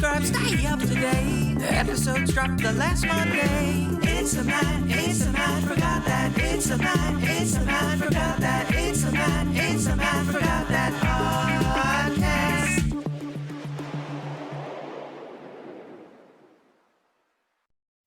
subscribe, stay up to date. The episodes drop the last Monday. It's a Matt, forgot that. It's a Matt, forgot that. It's a Matt, forgot that podcast.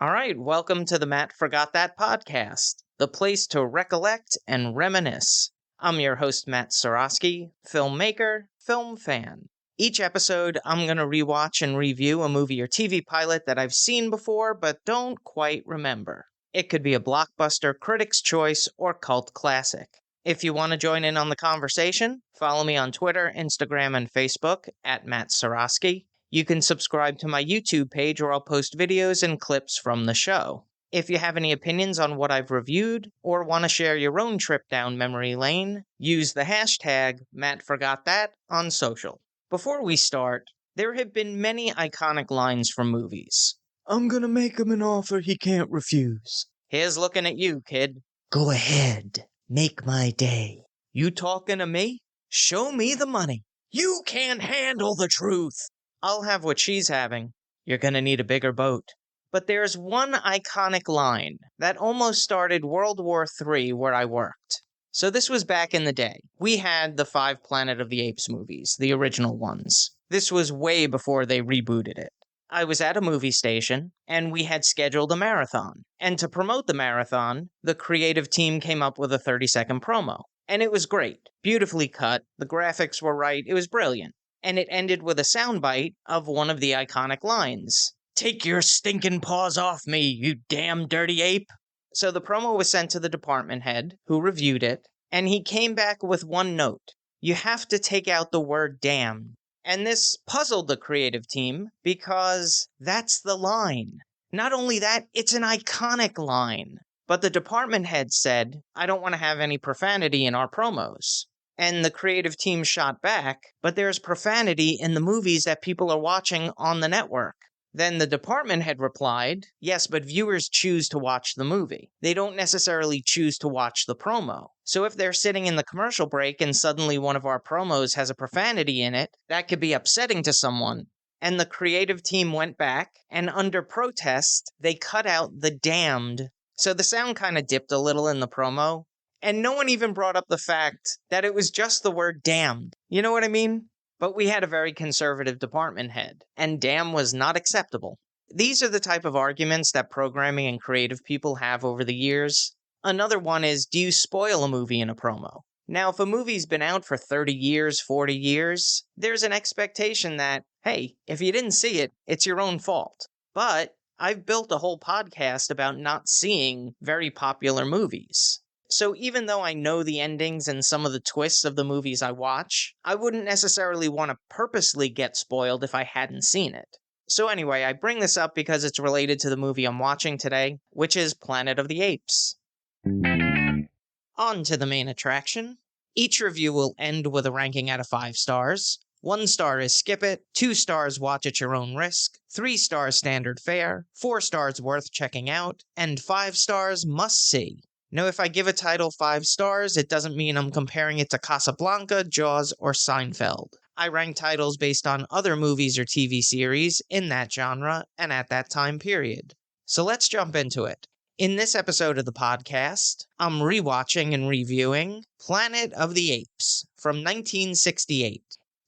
All right, welcome to the Matt Forgot That podcast, the place to recollect and reminisce. I'm your host, Matt Seroski, filmmaker, film fan. Each episode, I'm going to rewatch and review a movie or TV pilot that I've seen before but don't quite remember. It could be a blockbuster, critic's choice, or cult classic. If you want to join in on the conversation, follow me on Twitter, Instagram, and Facebook at Matt Seroski. You can subscribe to my YouTube page where I'll post videos and clips from the show. If you have any opinions on what I've reviewed, or want to share your own trip down memory lane, use the hashtag MattForgotThat on social. Before we start, there have been many iconic lines from movies. I'm gonna make him an offer he can't refuse. Here's looking at you, kid. Go ahead, make my day. You talking to me? Show me the money. You can't handle the truth. I'll have what she's having. You're gonna need a bigger boat. But there's one iconic line that almost started World War III where I worked. So this was back in the day. We had the 5 Planet of the Apes movies, the original ones. This was way before they rebooted it. I was at a movie station, and we had scheduled a marathon. And to promote the marathon, the creative team came up with a 30-second promo. And it was great. Beautifully cut, the graphics were right, it was brilliant. And it ended with a soundbite of one of the iconic lines. Take your stinking paws off me, you damn dirty ape. So the promo was sent to the department head, who reviewed it, and he came back with one note. You have to take out the word damn. And this puzzled the creative team, because that's the line. Not only that, it's an iconic line. But the department head said, I don't want to have any profanity in our promos. And the creative team shot back, but there's profanity in the movies that people are watching on the network. Then the department head replied, yes, but viewers choose to watch the movie. They don't necessarily choose to watch the promo. So if they're sitting in the commercial break and suddenly one of our promos has a profanity in it, that could be upsetting to someone. And the creative team went back, and under protest, they cut out the damned. So the sound kind of dipped a little in the promo. And no one even brought up the fact that it was just the word damned. You know what I mean? But we had a very conservative department head, and damn was not acceptable. These are the type of arguments that programming and creative people have over the years. Another one is, do you spoil a movie in a promo? Now, if a movie's been out for 30 years, 40 years, there's an expectation that, hey, if you didn't see it, it's your own fault. But I've built a whole podcast about not seeing very popular movies. So even though I know the endings and some of the twists of the movies I watch, I wouldn't necessarily want to purposely get spoiled if I hadn't seen it. So anyway, I bring this up because it's related to the movie I'm watching today, which is Planet of the Apes. On to the main attraction. Each review will end with a ranking out of 5 stars. 1 star is skip it, 2 stars watch at your own risk, 3 stars standard fare, 4 stars worth checking out, and 5 stars must see. Now, if I give a title 5 stars, it doesn't mean I'm comparing it to Casablanca, Jaws, or Seinfeld. I rank titles based on other movies or TV series in that genre and at that time period. So let's jump into it. In this episode of the podcast, I'm rewatching and reviewing Planet of the Apes from 1968.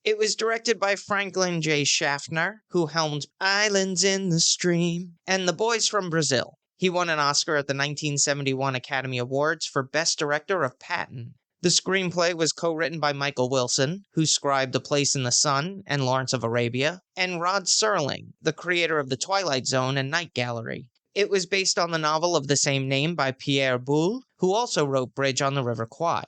It was directed by Franklin J. Schaffner, who helmed Islands in the Stream and The Boys from Brazil. He won an Oscar at the 1971 Academy Awards for Best Director of Patton. The screenplay was co-written by Michael Wilson, who scribed A Place in the Sun and Lawrence of Arabia, and Rod Serling, the creator of The Twilight Zone and Night Gallery. It was based on the novel of the same name by Pierre Boulle, who also wrote Bridge on the River Kwai.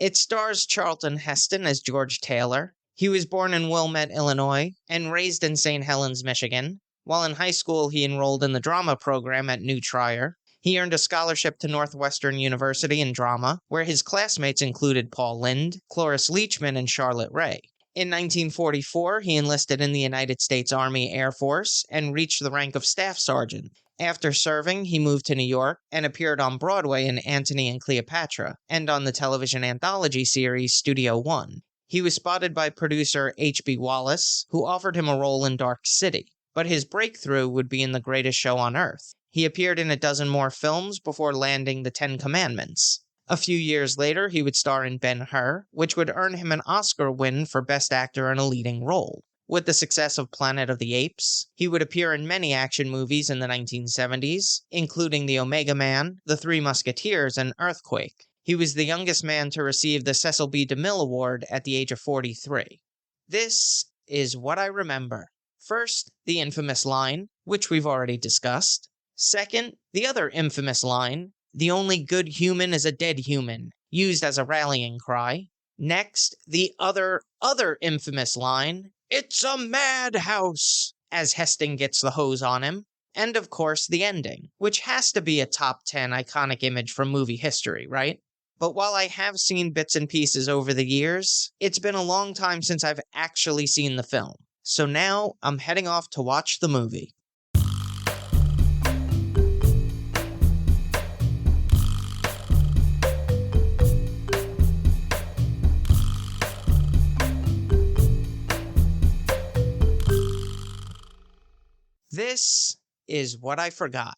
It stars Charlton Heston as George Taylor. He was born in Wilmette, Illinois, and raised in St. Helens, Michigan. While in high school, he enrolled in the drama program at New Trier. He earned a scholarship to Northwestern University in drama, where his classmates included Paul Lynde, Cloris Leachman, and Charlotte Rae. In 1944, he enlisted in the United States Army Air Force and reached the rank of staff sergeant. After serving, he moved to New York and appeared on Broadway in Antony and Cleopatra, and on the television anthology series Studio One. He was spotted by producer H.B. Wallace, who offered him a role in Dark City. but his breakthrough would be in The Greatest Show on Earth. He appeared in a dozen more films before landing The Ten Commandments. A few years later, he would star in Ben-Hur, which would earn him an Oscar win for Best Actor in a Leading Role. With the success of Planet of the Apes, he would appear in many action movies in the 1970s, including The Omega Man, The Three Musketeers, and Earthquake. He was the youngest man to receive the Cecil B. DeMille Award at the age of 43. This is what I remember. First, the infamous line, which we've already discussed. Second, the other infamous line, "The only good human is a dead human," used as a rallying cry. Next, the other infamous line, "It's a madhouse," as Heston gets the hose on him. And of course, the ending, which has to be a top 10 iconic image from movie history, right? But while I have seen bits and pieces over the years, it's been a long time since I've actually seen the film. So now I'm heading off to watch the movie. This is what I forgot.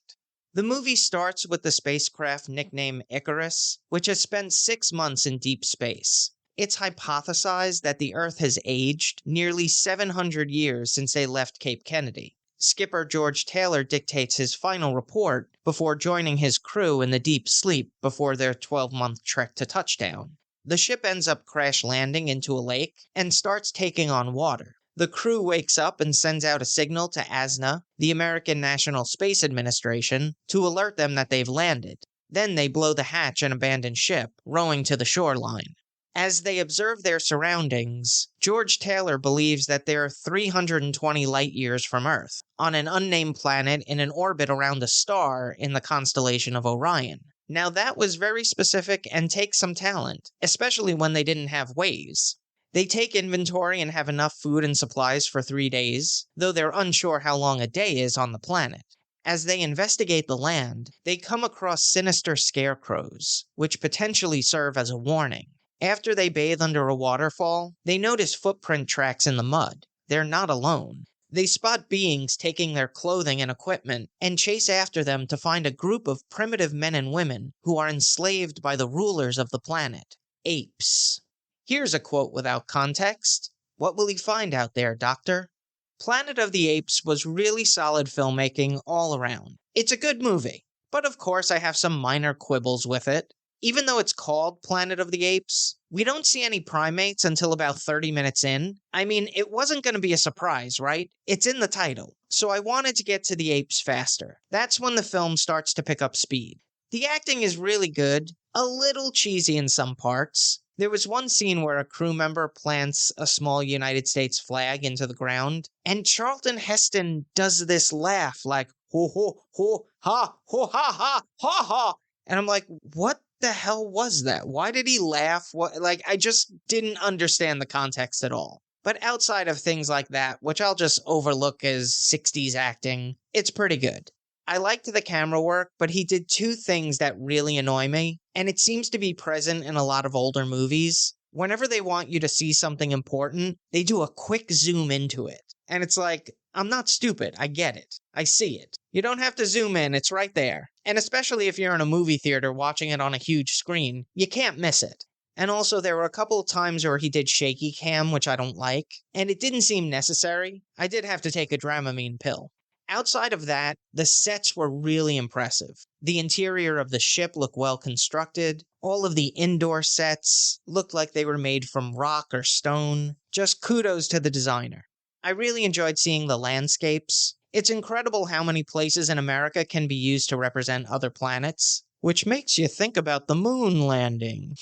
The movie starts with the spacecraft nicknamed Icarus, which has spent 6 months in deep space. It's hypothesized that the Earth has aged nearly 700 years since they left Cape Kennedy. Skipper George Taylor dictates his final report before joining his crew in the deep sleep before their 12-month trek to touchdown. The ship ends up crash landing into a lake and starts taking on water. The crew wakes up and sends out a signal to ASNA, the American National Space Administration, to alert them that they've landed. Then they blow the hatch and abandon ship, rowing to the shoreline. As they observe their surroundings, George Taylor believes that they're 320 light-years from Earth, on an unnamed planet in an orbit around a star in the constellation of Orion. Now that was very specific and takes some talent, especially when they didn't have Waze. They take inventory and have enough food and supplies for 3 days, though they're unsure how long a day is on the planet. As they investigate the land, they come across sinister scarecrows, which potentially serve as a warning. After they bathe under a waterfall, they notice footprint tracks in the mud. They're not alone. They spot beings taking their clothing and equipment and chase after them to find a group of primitive men and women who are enslaved by the rulers of the planet, Apes. Here's a quote without context. "What will he find out there, Doctor?" Planet of the Apes was really solid filmmaking all around. It's a good movie, but of course I have some minor quibbles with it. Even though it's called Planet of the Apes, we don't see any primates until about 30 minutes in. I mean, it wasn't going to be a surprise, right? It's in the title, so I wanted to get to the apes faster. That's when the film starts to pick up speed. The acting is really good, a little cheesy in some parts. There was one scene where a crew member plants a small United States flag into the ground, and Charlton Heston does this laugh like, ho ho ho, ha, ho ha ha, ha ha. And I'm like, what the hell was that? Why did he laugh? I just didn't understand the context at all. But outside of things like that, which I'll just overlook as 60s acting, it's pretty good. I liked the camera work, but he did 2 things that really annoy me, and it seems to be present in a lot of older movies. Whenever they want you to see something important, they do a quick zoom into it. And it's like, I'm not stupid, I get it. I see it. You don't have to zoom in, it's right there. And especially if you're in a movie theater watching it on a huge screen, you can't miss it. And also, there were a couple of times where he did shaky cam, which I don't like, and it didn't seem necessary. I did have to take a Dramamine pill. Outside of that, the sets were really impressive. The interior of the ship looked well constructed. All of the indoor sets looked like they were made from rock or stone. Just kudos to the designer. I really enjoyed seeing the landscapes. It's incredible how many places in America can be used to represent other planets, which makes you think about the moon landing.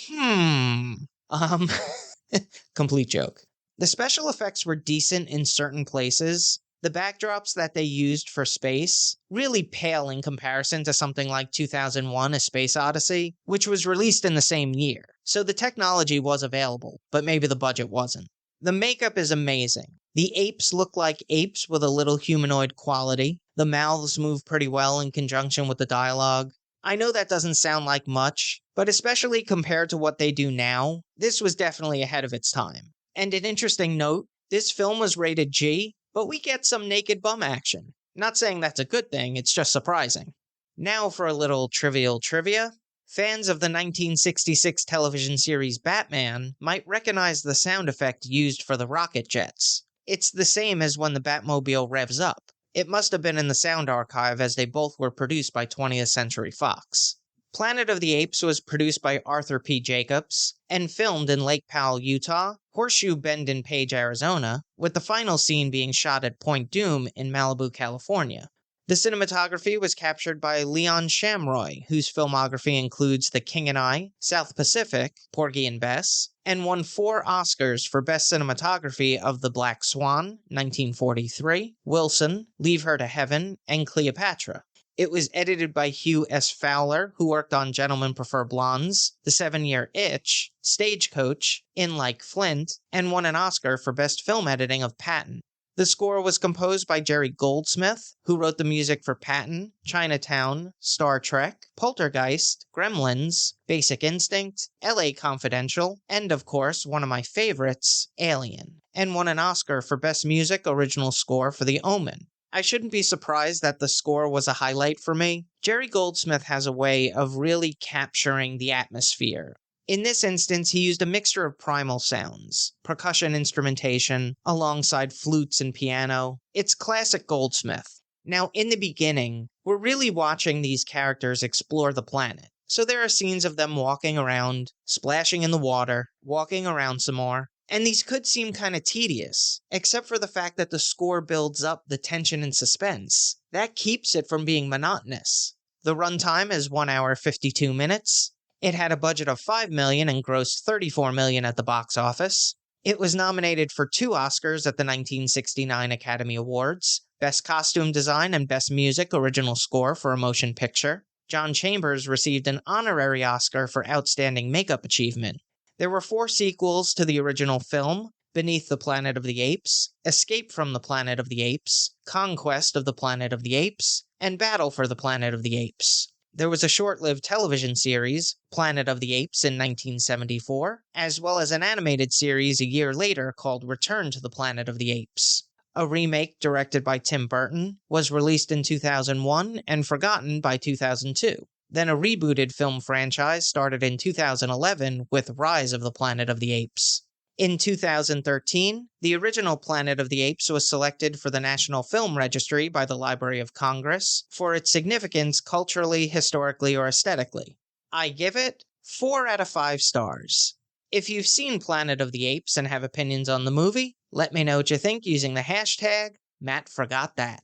Complete joke. The special effects were decent in certain places. The backdrops that they used for space really pale in comparison to something like 2001: A Space Odyssey, which was released in the same year. So the technology was available, but maybe the budget wasn't. The makeup is amazing. The apes look like apes with a little humanoid quality. The mouths move pretty well in conjunction with the dialogue. I know that doesn't sound like much, but especially compared to what they do now, this was definitely ahead of its time. And an interesting note, this film was rated G, but we get some naked bum action. Not saying that's a good thing, it's just surprising. Now for a little trivial trivia. Fans of the 1966 television series Batman might recognize the sound effect used for the rocket jets. It's the same as when the Batmobile revs up. It must have been in the sound archive as they both were produced by 20th Century Fox. Planet of the Apes was produced by Arthur P. Jacobs and filmed in Lake Powell, Utah, Horseshoe Bend in Page, Arizona, with the final scene being shot at Point Dume in Malibu, California. The cinematography was captured by Leon Shamroy, whose filmography includes The King and I, South Pacific, Porgy and Bess, and won 4 Oscars for Best Cinematography of The Black Swan, 1943, Wilson, Leave Her to Heaven, and Cleopatra. It was edited by Hugh S. Fowler, who worked on Gentlemen Prefer Blondes, The 7-Year Itch, Stagecoach, In Like Flint, and won an Oscar for Best Film Editing of Patton. The score was composed by Jerry Goldsmith, who wrote the music for Patton, Chinatown, Star Trek, Poltergeist, Gremlins, Basic Instinct, LA Confidential, and of course, one of my favorites, Alien, and won an Oscar for Best Music Original Score for The Omen. I shouldn't be surprised that the score was a highlight for me. Jerry Goldsmith has a way of really capturing the atmosphere. In this instance, he used a mixture of primal sounds, percussion instrumentation, alongside flutes and piano. It's classic Goldsmith. Now, in the beginning, we're really watching these characters explore the planet. So there are scenes of them walking around, splashing in the water, walking around some more, and these could seem kind of tedious, except for the fact that the score builds up the tension and suspense. That keeps it from being monotonous. The runtime is 1 hour 52 minutes. It had a budget of $5 million and grossed $34 million at the box office. It was nominated for 2 Oscars at the 1969 Academy Awards, Best Costume Design and Best Music Original Score for a Motion Picture. John Chambers received an honorary Oscar for Outstanding Makeup Achievement. There were 4 sequels to the original film: Beneath the Planet of the Apes, Escape from the Planet of the Apes, Conquest of the Planet of the Apes, and Battle for the Planet of the Apes. There was a short-lived television series, Planet of the Apes, in 1974, as well as an animated series a year later called Return to the Planet of the Apes. A remake directed by Tim Burton was released in 2001 and forgotten by 2002. Then a rebooted film franchise started in 2011 with Rise of the Planet of the Apes. In 2013, the original Planet of the Apes was selected for the National Film Registry by the Library of Congress for its significance culturally, historically, or aesthetically. I give it 4 out of 5 stars. If you've seen Planet of the Apes and have opinions on the movie, let me know what you think using the hashtag #MattForgotThat.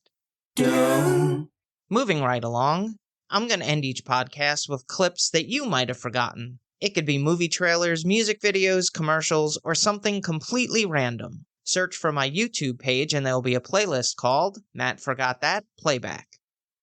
Moving right along, I'm going to end each podcast with clips that you might have forgotten. It could be movie trailers, music videos, commercials, or something completely random. Search for my YouTube page and there'll be a playlist called Matt Forgot That Playback.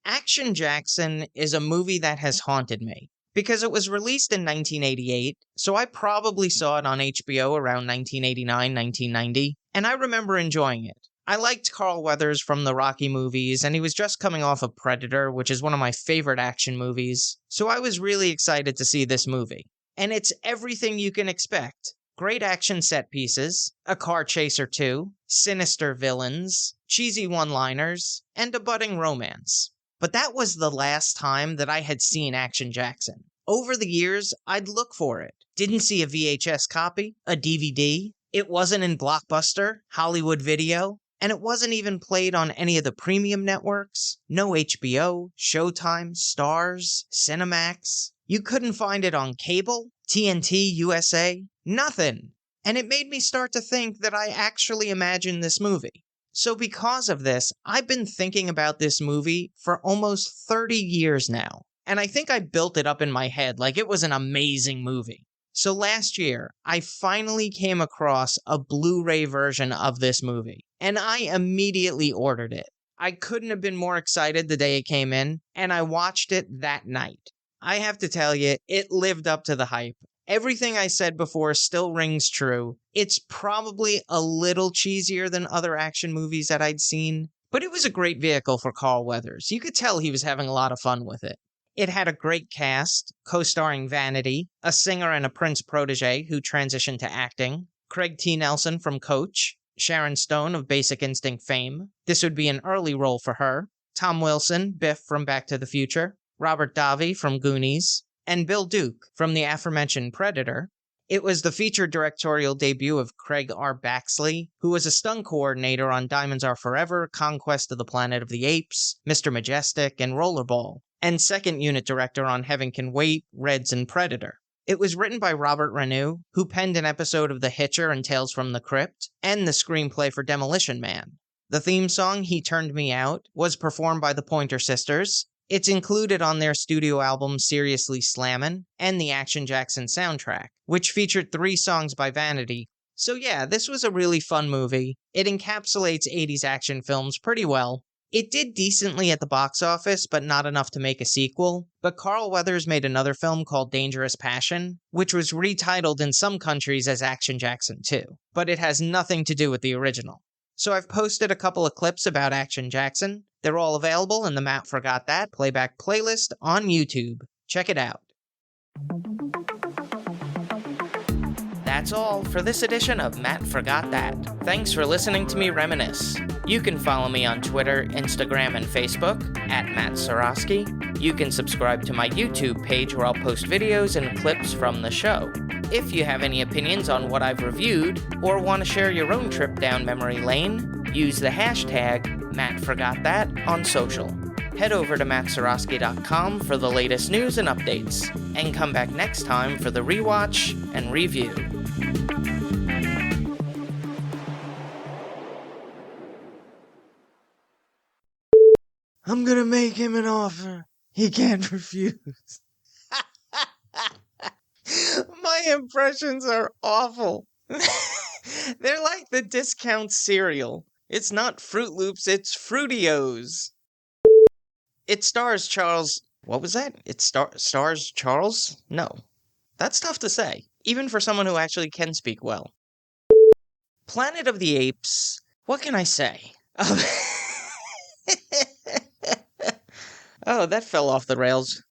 Action Jackson is a movie that has haunted me, because it was released in 1988, so I probably saw it on HBO around 1989-1990, and I remember enjoying it. I liked Carl Weathers from the Rocky movies, and he was just coming off of Predator, which is one of my favorite action movies, so I was really excited to see this movie. And it's everything you can expect. Great action set pieces, a car chase or two, sinister villains, cheesy one-liners, and a budding romance. But that was the last time that I had seen Action Jackson. Over the years, I'd look for it. Didn't see a VHS copy, a DVD. It wasn't in Blockbuster, Hollywood Video, and it wasn't even played on any of the premium networks. No HBO, Showtime, Starz, Cinemax. You couldn't find it on cable, TNT, USA, nothing. And it made me start to think that I actually imagined this movie. So because of this, I've been thinking about this movie for almost 30 years now. And I think I built it up in my head like it was an amazing movie. So last year, I finally came across a Blu-ray version of this movie. And I immediately ordered it. I couldn't have been more excited the day it came in, and I watched it that night. I have to tell you, it lived up to the hype. Everything I said before still rings true. It's probably a little cheesier than other action movies that I'd seen, but it was a great vehicle for Carl Weathers. You could tell he was having a lot of fun with it. It had a great cast, co-starring Vanity, a singer and a Prince protege who transitioned to acting, Craig T. Nelson from Coach, Sharon Stone of Basic Instinct fame. This would be an early role for her. Tom Wilson, Biff from Back to the Future. Robert Davi from Goonies. And Bill Duke from the aforementioned Predator. It was the featured directorial debut of Craig R. Baxley, who was a stunt coordinator on Diamonds Are Forever, Conquest of the Planet of the Apes, Mr. Majestic, and Rollerball, and second unit director on Heaven Can Wait, Reds, and Predator. It was written by Robert Renew, who penned an episode of The Hitcher and Tales from the Crypt, and the screenplay for Demolition Man. The theme song, He Turned Me Out, was performed by the Pointer Sisters. It's included on their studio album Seriously Slammin' and the Action Jackson soundtrack, which featured 3 songs by Vanity. So yeah, this was a really fun movie. It encapsulates 80s action films pretty well. It did decently at the box office, but not enough to make a sequel. But Carl Weathers made another film called Dangerous Passion, which was retitled in some countries as Action Jackson 2. But it has nothing to do with the original. So I've posted a couple of clips about Action Jackson. They're all available in the Matt Forgot That playback playlist on YouTube. Check it out. That's all for this edition of Matt Forgot That. Thanks for listening to me reminisce. You can follow me on Twitter, Instagram, and Facebook at Matt Seroski. You can subscribe to my YouTube page where I'll post videos and clips from the show. If you have any opinions on what I've reviewed, or want to share your own trip down memory lane, use the hashtag MattForgotThat on social. Head over to mattseroski.com for the latest news and updates, and come back next time for the rewatch and review. I'm gonna make him an offer he can't refuse. My impressions are awful. They're like the discount cereal. It's not Fruit Loops, it's Fruitios. It stars Charles... What was that? It stars Charles? No. That's tough to say, even for someone who actually can speak well. Planet of the Apes. What can I say? Oh, that fell off the rails.